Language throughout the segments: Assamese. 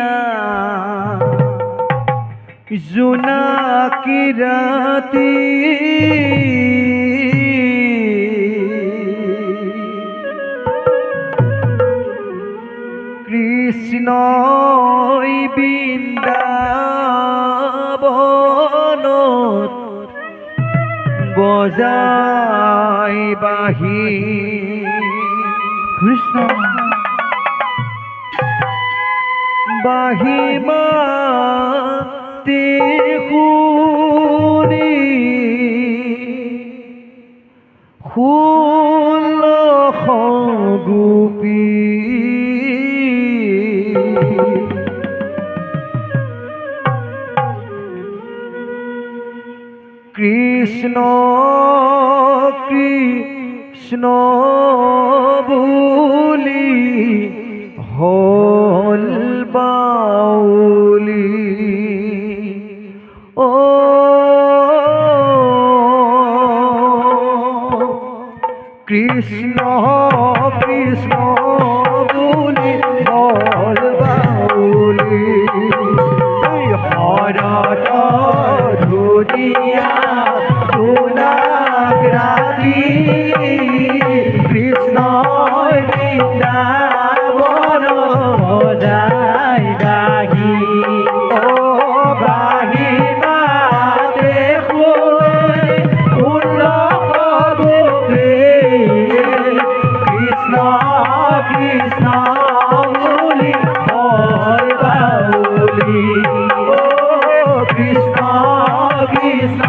दुनिया जुनाकी राती कृष्ण बृंदावन बजाय बाही कृष्ण बाही माते हुनी ষোল্লশ গোপী কৃষ্ণ কৃষ্ণ বুলি হল বাউলি ও কৃষ্ণ কৃষ্ণ বুলি হল বাউলি হরত ধুনিয়া সোনাগ্রাতি কৃষ্ণ বৃন্দাবন বজাই বাহি ও বাহি মাতে ষোল্লশ গোপী কৃষ্ণ কৃষ্ণ বুলি হল বাউলি ও কৃষ্ণ কৃষ্ণ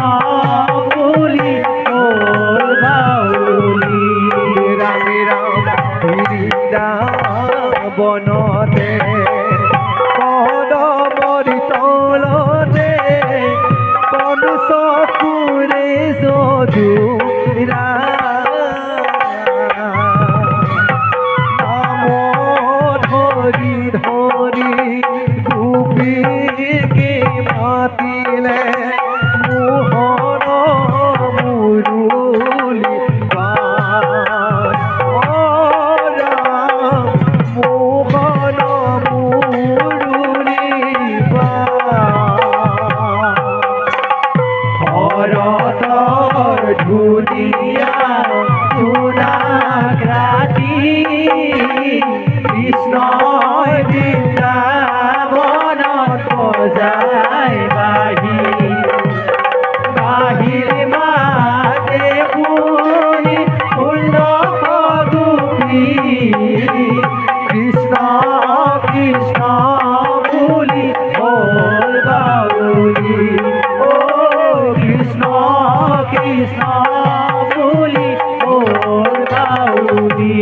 বুলি হল বাউলি রাম রাম বৃন্দাবনতে পদমৰি তলতে পঞ্চকুৰে যদুৰা নাম ধৰি ধৰি গোপীকে মাতিলে মোহন মুৰুলি মোহন মুৰুলি হৰতৰ ধুনীয়া সোণাগ্ৰাতি কৃষ্ণ বৃন্দাবনত বজাই বাহি বাহিৰ মাতে শুনি ষোল্লশ গোপী কৃষ্ণ কৃষ্ণ বুলি হল বাউলি ও কৃষ্ণ কৃষ্ণ বুলি হল বাউলি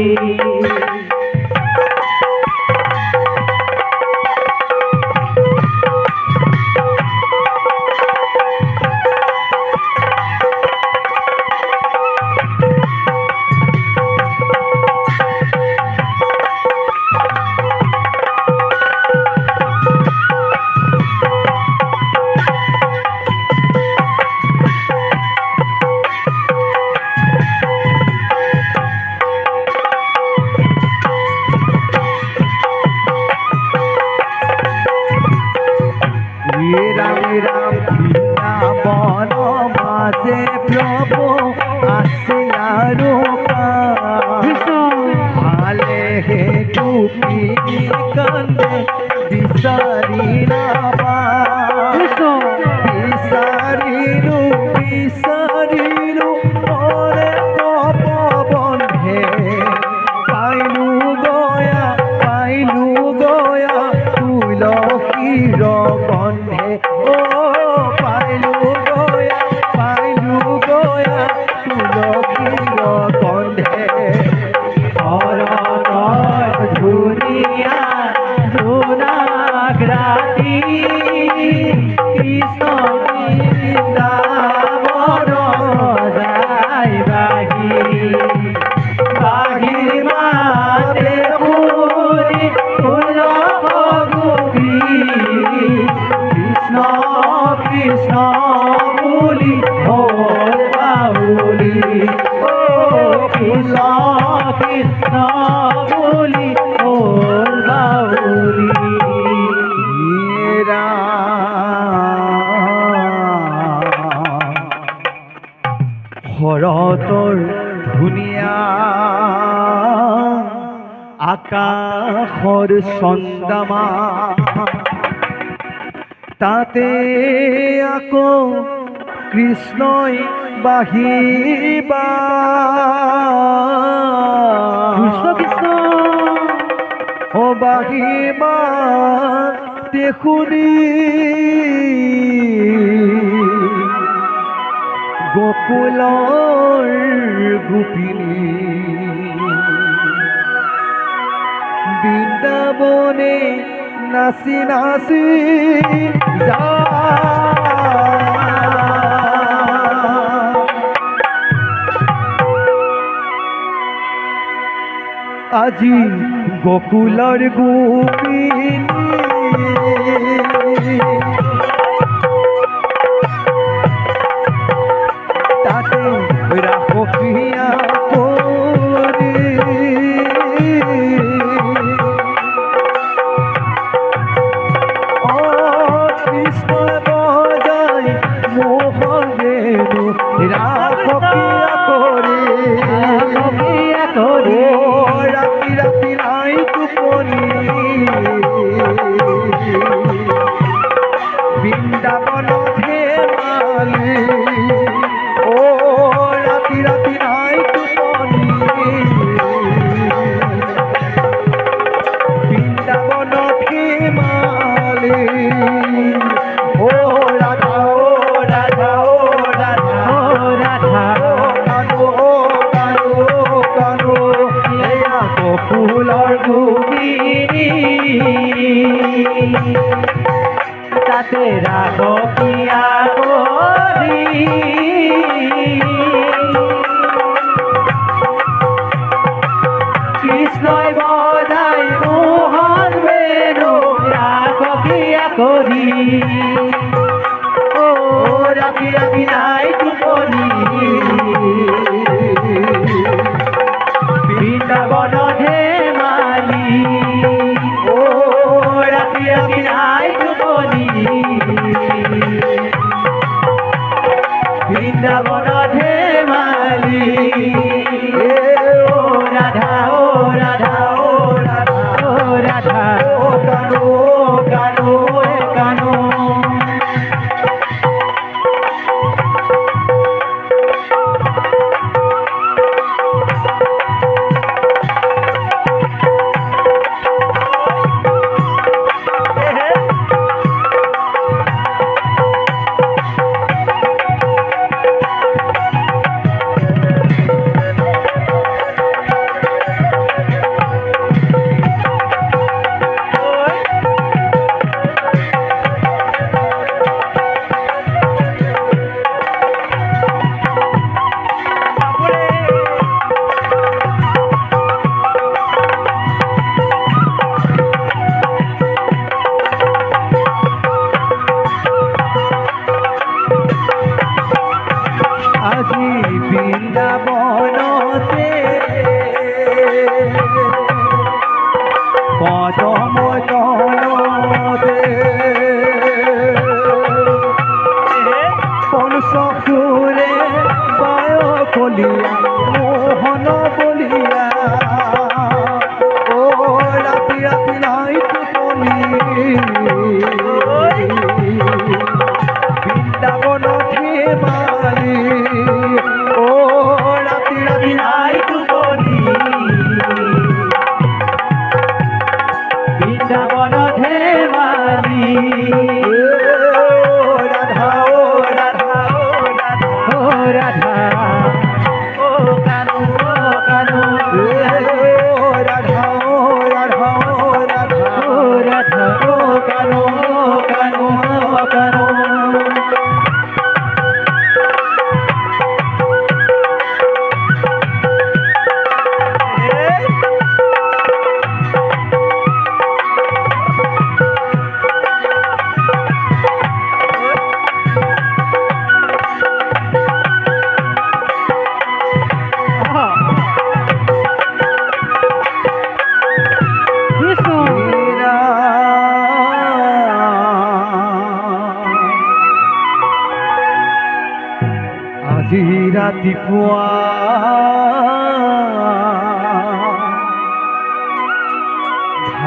রাম রাম বৃন্দাবন মাঝে প্রভু আসিলা রূপা ভালে হে টুপি কান্দে বিচারিলা বিচারিলু বিচারিলু পরে পবন হে পাইলু গয়া তুলসীর গন্ধে ও পাইলু গয়া তুলসীর গন্ধে হৰতৰ ধুনীয়া সোণাগ্ৰাতি কৃষ্ণ বৃন্দাবন যায় বাহি বাহিৰ মাতে শুনি ষোল্লশ গোপী তোৰ ধুনীয়া আকাশৰ চন্দামা তাতে আকৌ কৃষ্ণই বাহিবা কৃষ্ণ কৃষ্ণ ও বাহিবা দেখুনি গোকুলৰ গোপিনী বৃন্দাবনে নাচি নাচি আজি গোকুলৰ গোপিনী তাতে ৰাসক্ৰিয়া কৰি কৃষ্ণ বজাই মোহন বেণু ৰাসক্ৰিয়া কৰি ৰাতি ৰাতি নাই টোপনি বৃন্দাবনত ধেমালি ৰাতি ৰাতি নাই টোপনি বৃন্দাবনত ধেমালি ৰাধা ৰাধা ৰাধা ৰাধা কানো কানো কানো এয়া গোকুলৰ গোপিনী তাতে ৰাসক্ৰিয়া কৰি কৃষ্ণই বজাই মোহন বেণু ৰাসক্ৰিয়া কৰি ৰাতি ৰাতি নাই টোপনি বৃন্দাবনত ধেমালি ৰাতি ৰাতি নাই টোপনি বৃন্দাবনত ধেমালি ৰাধা ৰাধা ৰাধা ৰাধা কানো কানো কানো বৃন্দাবনতে পদম তলতে পঞ্চসুৰে বয়কলীয়া মোহন বলিয়া ৰাতি ৰাতি নাই টোপনি বৃন্দাবনত ধেমালি রাতি রাতি নাই টোপনি বৃন্দাবনত ধেমালি রাধা রাধা রাধা কানো কানো রাধা রাধা রাধা রাধা কানো কানো কানো আজি ৰাতিপুৱা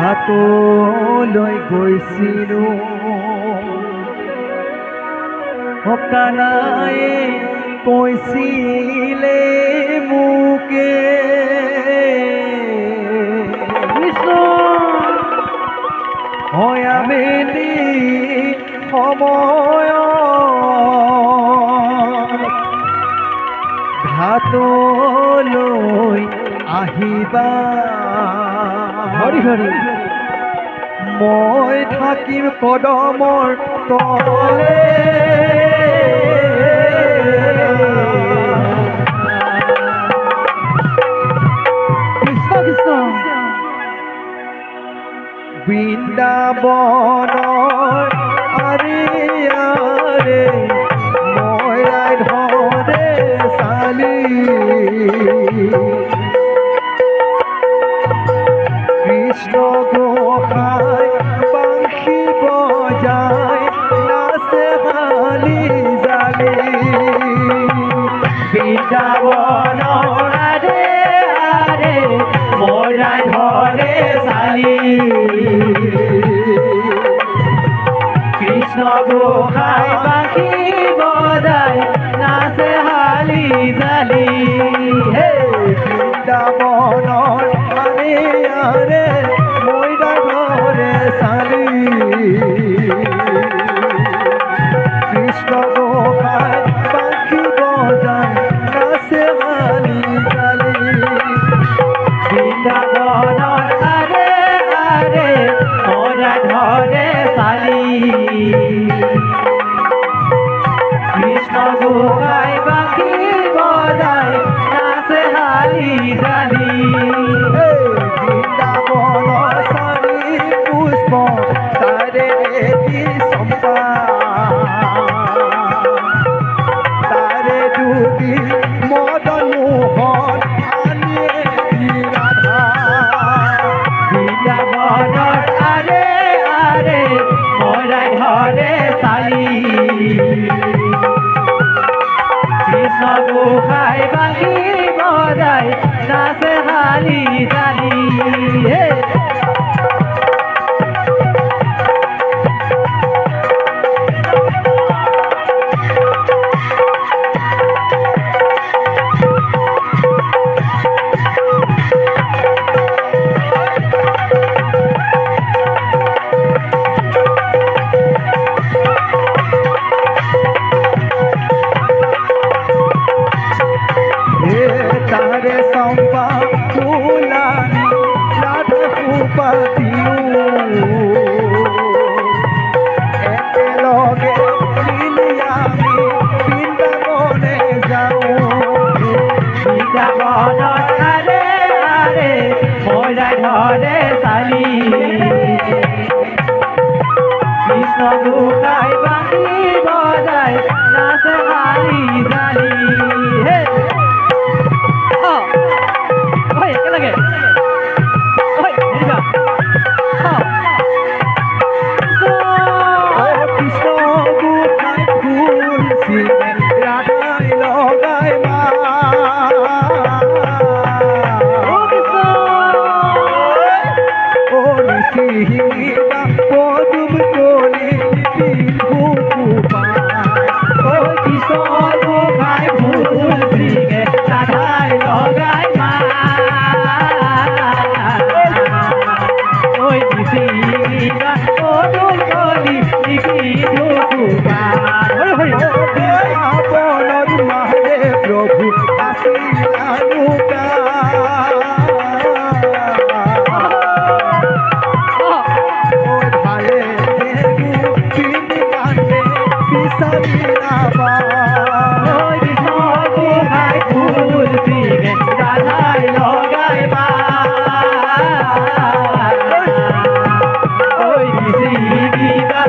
ঘাটলৈ গৈছিলো কানাই কৈছিলে মোকে হয় আবেলি সময়ত ঘাটলৈ আহিবা হৰি হৰি মই থাকিম কদমৰ তলে কৃষ্ণ কৃষ্ণ বৃন্দাবনৰ আৰে আৰে মই ৰাধৰে চালি কৃষ্ণ গোসাঁই বাঁশী বজাই নাচে হালি জালি বৃন্দাবনৰ আৰে আৰে মই ৰাধৰে চালি কৃষ্ণ গোসাঁই বাঁশী বজাই নাচে হালি জালি হে বৃন্দাবনৰ আৰে আৰে মই ৰাধৰে চালি কৃষ্ণ গোসাঁই বাঁশী বজাই নাচে হালি জালি বৃন্দাবনৰ আৰে আৰে মই ৰাধৰে চালি কৃষ্ণ গোসাঁই বাঁশী বজাই নাচে হালি জালি বৃন্দাবনৰ চাৰি পুষ্প তাৰে এটি চম্পা তাৰে দুটি মদন মোহন আনিয়ে ৰাধা বৃন্দাবনৰ আৰে আৰে মই ৰাধৰে চালি কৃষ্ণ গোসাঁই বাঁশী বজাই নাচে হালি জালি হে তারে চম্পা ফুলানি রাধা ফুপাতিও একেলগে মিলি আমি বৃন্দাবনে যাওঁ বৃন্দাবনত আৰে আৰে মই ৰাধৰে চালি কৃষ্ণ গোসাঁই বাঁশী বজাই নাচে হালি জালি হে রাধাই লগাই মা ও নিশিবা পদুম কলি ও কৃষ্ণ গোসাঁই ফুল সিঙে রাধাই লগাই মা ওই নিশিবা পদুম কলি আপনর মাহে প্রভু আসিয়ানুকা ও ভালে দেবু কিনি কান্দে বিসারি নাবা ওই সবু ভাই ফুল সিঙে রাধাই লগাই বা ওই সিগিবা